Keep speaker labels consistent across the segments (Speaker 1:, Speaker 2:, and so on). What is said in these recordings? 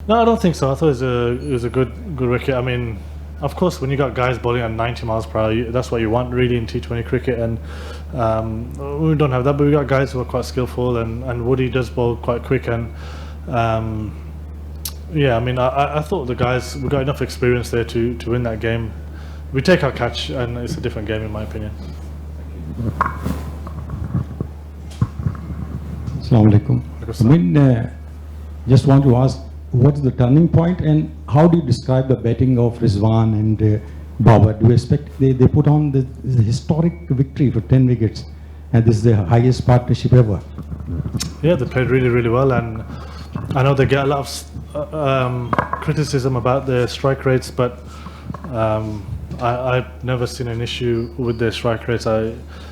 Speaker 1: No, I don't think so. I thought it was a good wicket. I mean, of course, when you got guys bowling at 90 miles per hour, that's what you want really in T20 cricket, and we don't have that. But we got guys who are quite skillful, and Woody does bowl quite quick, and yeah, I mean, I thought the guys, we got enough experience there to win that game. We take our catch, and it's a different game in my opinion.
Speaker 2: Assalamu alaikum. I mean, just want to ask, what's the turning point, and how do you describe the batting of Rizwan and Babar? Do you expect they put on the historic victory for 10 wickets, and this is the highest partnership ever?
Speaker 1: Yeah, they played really well, and I know they get a lot of criticism about their strike rates, but I've never seen an issue with their strike rates.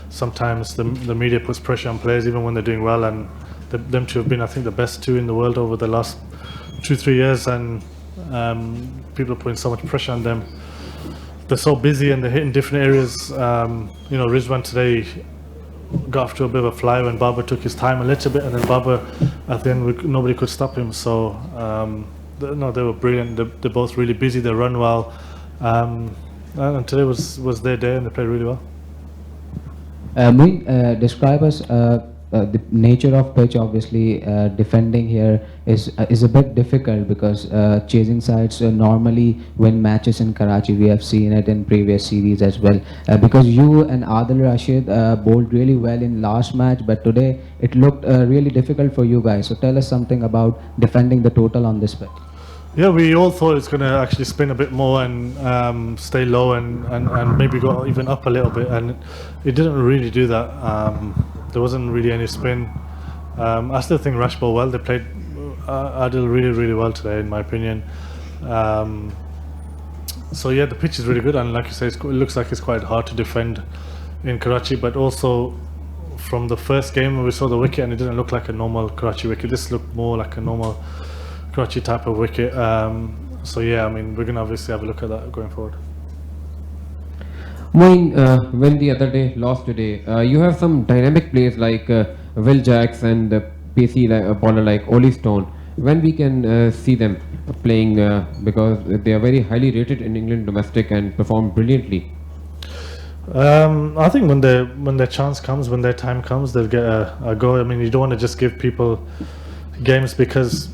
Speaker 1: Sometimes the media puts pressure on players even when they're doing well, and them two have been, I think, the best two in the world over the last 2-3 years, and people are putting so much pressure on them. They're so busy and they're hitting different areas. You know, Rizwan today got off to a bit of a fly when Babar took his time a little bit, and then Babar at the end nobody could stop him. So no, they were brilliant. They're both really busy. They run well, and today was their day, and they played really well.
Speaker 3: Moin, describe us the nature of pitch. Obviously, defending here is a bit difficult because chasing sides normally win matches in Karachi. We have seen it in previous series as well. Because you and Adil Rashid bowled really well in last match, but today it looked really difficult for you guys. So tell us something about defending the total on this pitch.
Speaker 1: Yeah, we all thought it's going to actually spin a bit more and stay low and maybe go even up a little bit, and it didn't really do that. There wasn't really any spin. I still think Rash bowled well. They played Adil really well today, in my opinion. So yeah, the pitch is really good, and like you say, it looks like it's quite hard to defend in Karachi, but also from the first game when we saw the wicket, and it didn't look like a normal Karachi wicket. This looked more like a normal Karachi type of wicket. So yeah, I mean, we're going to obviously have a look at that going forward.
Speaker 4: Moin, win the other day, lost today. You have some dynamic players like Will Jacks and pacey bowler like Oli Stone. When we can see them playing, because they are very highly rated in England domestic and perform brilliantly.
Speaker 1: I think when their chance comes, when their time comes, they'll get a go. I mean, you don't want to just give people games because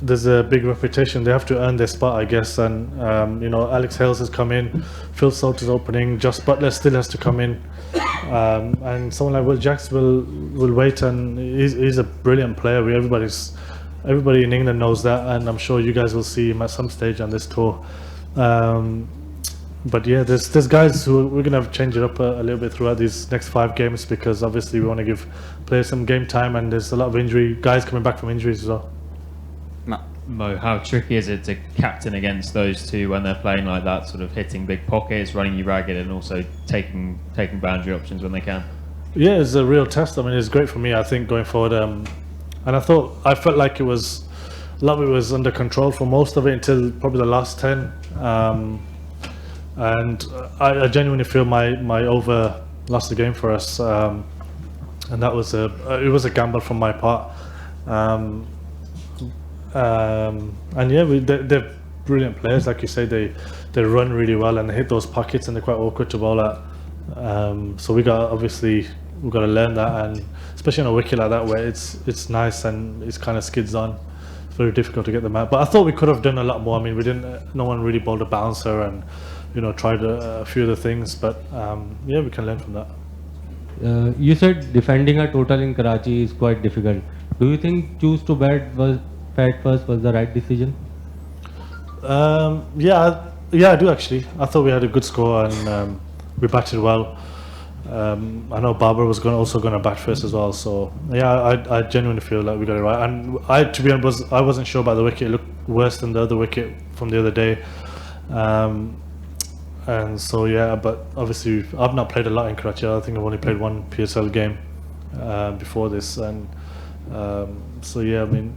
Speaker 1: there's a big reputation. They have to earn their spot, I guess. And you know, Alex Hales has come in, Phil Salt is opening, Josh Butler still has to come in, and someone like Will Jacks will wait, and he's a brilliant player. Everybody in England knows that, and I'm sure you guys will see him at some stage on this tour. But yeah, there's guys who we're gonna have to change it up a little bit throughout these next 5 games, because obviously we want to give players some game time, and there's a lot of guys coming back from injuries as well.
Speaker 5: Mo, how tricky is it to captain against those two when they're playing like that, sort of hitting big pockets, running you ragged, and also taking boundary options when they can? Yeah,
Speaker 1: it's a real test. I mean, it's great for me, I think, going forward. And I felt like a lot of it was under control for most of it until probably the last 10. And I genuinely feel my over lost the game for us, and that was it was a gamble from my part. And yeah, they're brilliant players, like you say. They run really well and they hit those pockets, and they're quite awkward to bowl at. So we've got to learn that, and especially on a wicket like that where it's nice and it's kind of skids on. It's very difficult to get them out. But I thought we could have done a lot more. I mean, no one really bowled a bouncer, and you know, tried a few other things. But yeah, we can learn from that.
Speaker 6: You said defending a total in Karachi is quite difficult. Do you think choose to bat first was the right decision?
Speaker 1: Yeah, I do actually. I thought we had a good score, and we batted well. I know Babar was also going to bat first as well. So yeah, I genuinely feel like we got it right. And to be honest, I wasn't sure about the wicket. It looked worse than the other wicket from the other day. And so yeah, but obviously I've not played a lot in Karachi. I think I've only played one PSL game before this, and so yeah, I mean,